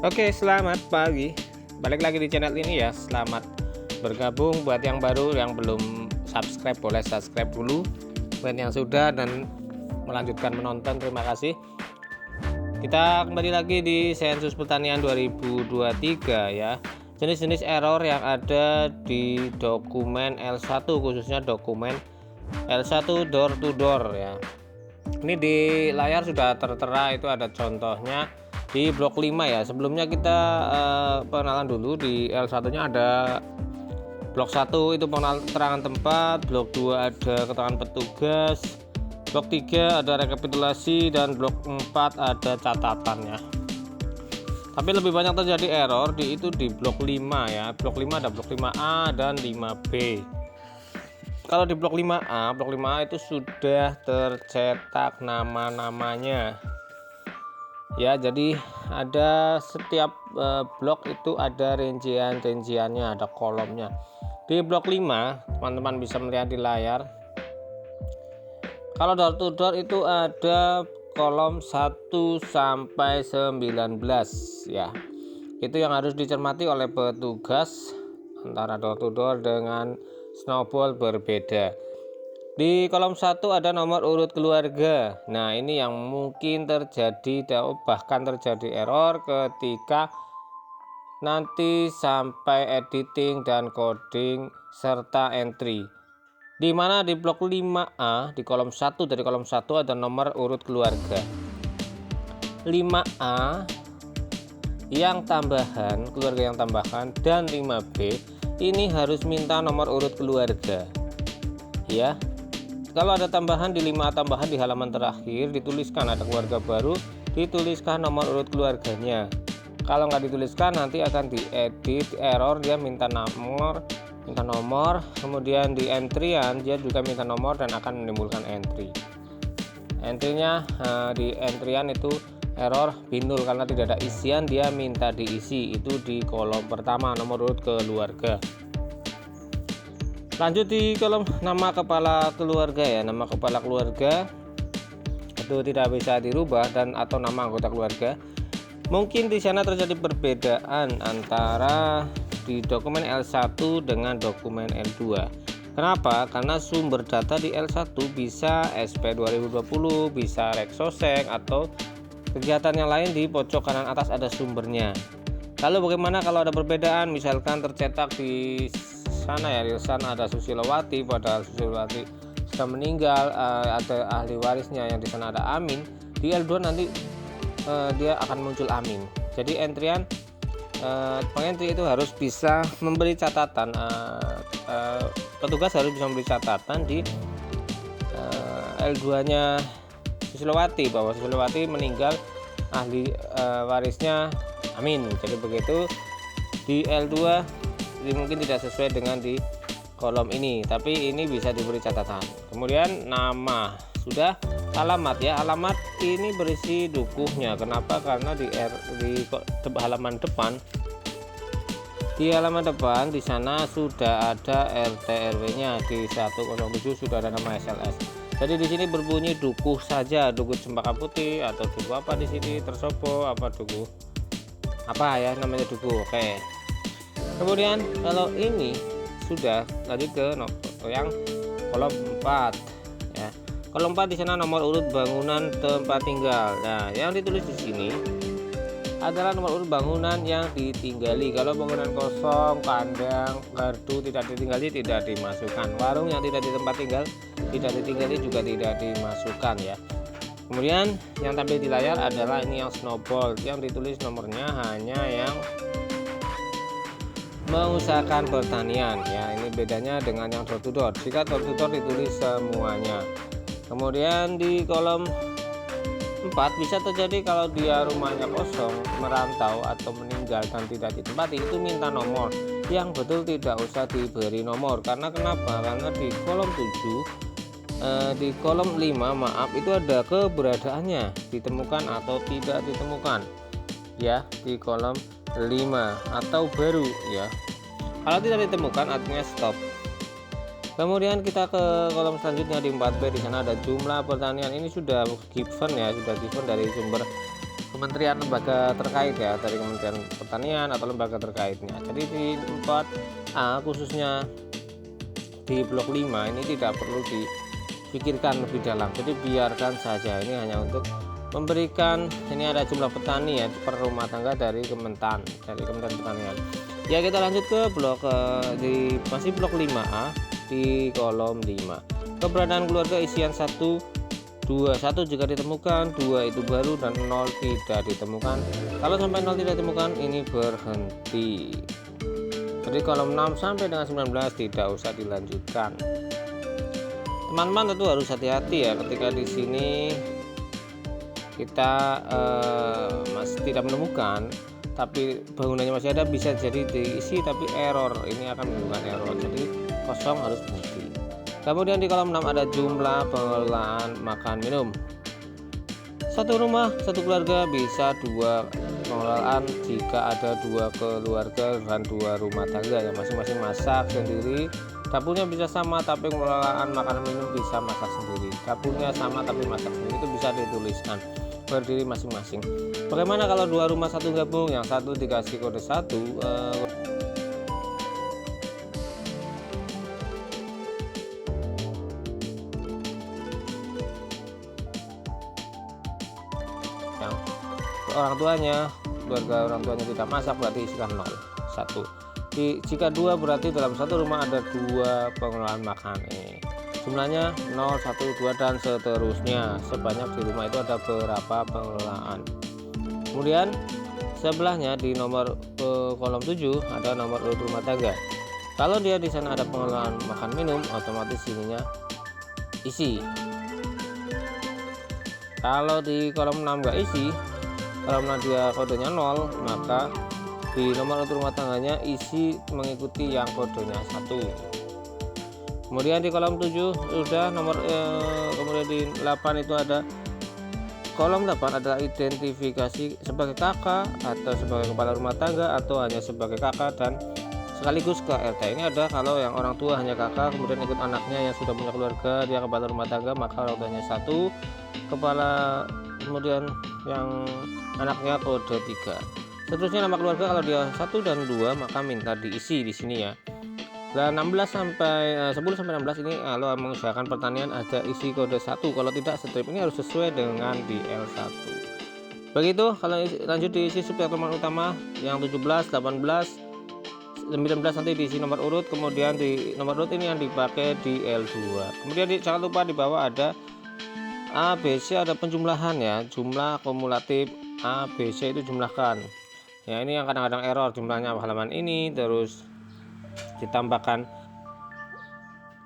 Oke, selamat pagi. Balik lagi di channel ini ya. Selamat bergabung. Buat yang baru yang belum subscribe, boleh subscribe dulu. Buat yang sudah dan melanjutkan menonton, terima kasih. Kita kembali lagi di Sensus Pertanian 2023 ya. Jenis-jenis error yang ada di dokumen L1, khususnya dokumen L1 door to door ya. Ini di layar sudah tertera, itu ada contohnya di blok 5 ya. Sebelumnya kita pengenalan dulu. Di L1 nya ada blok 1 itu keterangan tempat, blok 2 ada keterangan petugas, blok 3 ada rekapitulasi, dan blok 4 ada catatannya. Tapi lebih banyak terjadi error di blok 5 ya. Blok 5 ada blok 5A dan 5B. Kalau di blok 5A, blok 5A itu sudah tercetak nama-namanya. Ya, jadi ada setiap blok itu ada rinciannya, ada kolomnya. Di blok 5, teman-teman bisa melihat di layar. Kalau door to door itu ada kolom 1 sampai 19 ya. Itu yang harus dicermati oleh petugas, antara door to door dengan snowball berbeda. Di kolom 1 ada nomor urut keluarga. Nah, ini yang mungkin terjadi, bahkan terjadi error ketika nanti sampai editing dan coding serta entry. Di mana di blok 5A, di kolom 1, dari kolom 1 ada nomor urut keluarga. 5A yang tambahan, keluarga yang tambahan, dan 5B ini harus minta nomor urut keluarga. Ya. Kalau ada tambahan di 5 tambahan di halaman terakhir dituliskan ada keluarga baru, dituliskan nomor urut keluarganya. Kalau nggak dituliskan nanti akan diedit error, dia minta nomor, kemudian di entryan dia juga minta nomor dan akan menimbulkan entry. Entrynya di entryan itu error binul karena tidak ada isian, dia minta diisi, itu di kolom pertama nomor urut keluarga. Lanjut di kolom nama kepala keluarga ya. Nama kepala keluarga itu tidak bisa dirubah dan atau nama anggota keluarga. Mungkin di sana terjadi perbedaan antara di dokumen L1 dengan dokumen L2. Kenapa? Karena sumber data di L1 bisa SP 2020, bisa Reksosek, atau kegiatan yang lain di pojok kanan atas ada sumbernya. Lalu bagaimana kalau ada perbedaan, misalkan tercetak di sana ya, di sana ada Susilowati, padahal Susilowati sudah meninggal, ada ahli warisnya yang di sana ada Amin. Di L2 nanti dia akan muncul Amin. Jadi entryan pengentry itu harus bisa memberi catatan, petugas harus bisa memberi catatan di L2 nya Susilowati bahwa Susilowati meninggal, ahli warisnya Amin. Jadi begitu. Di L2 mungkin tidak sesuai dengan di kolom ini, tapi ini bisa diberi catatan. Kemudian nama sudah. Alamat ya, alamat ini berisi dukuhnya. Kenapa? Karena di halaman depan, di sana sudah ada RT RW-nya. Di 107 sudah ada nama SLS. Jadi di sini berbunyi dukuh saja, dukuh cempaka putih atau dukuh apa di sini, tersopo apa, dukuh apa ya namanya, dukuh. Oke. Kemudian kalau ini sudah, lanjut ke yang kolom 4 ya. Kolom 4 di sana nomor urut bangunan tempat tinggal. Nah, yang ditulis di sini adalah nomor urut bangunan yang ditinggali. Kalau bangunan kosong, kandang, gardu tidak ditinggali, tidak dimasukkan. Warung yang tidak di tempat tinggal, tidak ditinggali, juga tidak dimasukkan ya. Kemudian yang tampil di layar adalah ini yang snowball, yang ditulis nomornya hanya yang mengusahakan pertanian ya. Ini bedanya dengan yang door to door. Jika door to door ditulis semuanya. Kemudian di kolom 4 bisa terjadi kalau dia rumahnya kosong, merantau atau meninggal dan tidak ditempati, itu minta nomor. Yang betul tidak usah diberi nomor. Karena kenapa? Karena di kolom 7 di kolom 5 maaf, itu ada keberadaannya, ditemukan atau tidak ditemukan ya, di kolom 5 atau baru ya. Kalau tidak ditemukan artinya stop. Kemudian kita ke kolom selanjutnya di 4B. Di sana ada jumlah pertanian. Ini sudah given ya, sudah given dari sumber kementerian lembaga terkait ya, dari Kementerian Pertanian atau lembaga terkaitnya. Jadi di 4A khususnya di blok 5 ini tidak perlu dipikirkan lebih dalam, jadi biarkan saja, ini hanya untuk memberikan, ini ada jumlah petani ya per rumah tangga dari Kementan, dari Kementerian Pertanian. Ya, kita lanjut ke blok masih blok 5A di kolom 5. Keberadaan keluarga isian 1, 2, 1 jika ditemukan, 2 itu baru, dan 0 tidak ditemukan. Kalau sampai 0 tidak ditemukan, ini berhenti. Jadi kolom 6 sampai dengan 19 tidak usah dilanjutkan. Teman-teman tentu harus hati-hati ya ketika di sini kita masih tidak menemukan, tapi bangunannya masih ada, bisa jadi diisi tapi error, ini akan menimbulkan error, jadi kosong, harus berhenti. Kemudian di kolom 6 ada jumlah pengelolaan makan minum. Satu rumah, satu keluarga bisa 2 pengelolaan jika ada 2 keluarga dan 2 rumah tangga yang masing-masing masak sendiri. Dapurnya bisa sama tapi pengelolaan makanan minum bisa masak sendiri. Dapurnya sama tapi masak sendiri, itu bisa dituliskan berdiri masing-masing. Bagaimana kalau 2 rumah satu gabung, yang satu dikasih kode 1, yang keluarga orang tuanya tidak masak, berarti isikan 0, 1. Jika 2 berarti dalam satu rumah ada 2 pengelolaan makan. Jumlahnya 0, 1, 2 dan seterusnya, sebanyak di rumah itu ada berapa pengelolaan. Kemudian sebelahnya di nomor kolom 7 ada nomor urut rumah tangga. Kalau dia di sana ada pengelolaan makan minum, otomatis ininya isi. Kalau di kolom 6 nggak isi, kalau dia kodenya 0, maka di nomor urut rumah tangganya isi mengikuti yang kodenya 1. Kemudian di kolom 7 sudah nomor kemudian di 8 itu ada kolom 8 adalah identifikasi sebagai kakak atau sebagai kepala rumah tangga atau hanya sebagai kakak dan sekaligus ke RT. Ini ada kalau yang orang tua hanya kakak, kemudian ikut anaknya yang sudah punya keluarga, dia kepala rumah tangga, maka orang tuanya 1 kepala, kemudian yang anaknya kode 3. Seterusnya nama keluarga, kalau dia 1 dan 2 maka minta diisi di sini ya. Dan 10 sampai 16 ini kalau mengusahakan pertanian ada isi kode 1, kalau tidak strip ini harus sesuai dengan di L1. Begitu kalau lanjut diisi subteman utama yang 17, 18, 19 nanti diisi nomor urut, kemudian di nomor urut ini yang dipakai di L2. Kemudian jangan lupa di bawah ada A, B, C, ada penjumlahan ya, jumlah kumulatif A, B, C itu jumlahkan. Ya, ini yang kadang-kadang error, jumlahnya halaman ini terus ditambahkan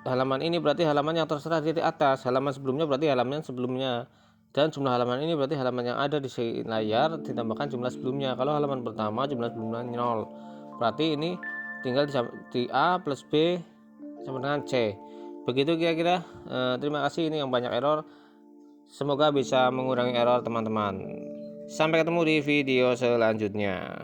halaman ini, berarti halaman yang terserah di atas, halaman sebelumnya berarti halaman sebelumnya, dan jumlah halaman ini berarti halaman yang ada di layar ditambahkan jumlah sebelumnya. Kalau halaman pertama jumlah sebelumnya 0, berarti ini tinggal di A plus B sama dengan C. Begitu kira-kira. Terima kasih, ini yang banyak error, semoga bisa mengurangi error teman-teman. Sampai ketemu di video selanjutnya.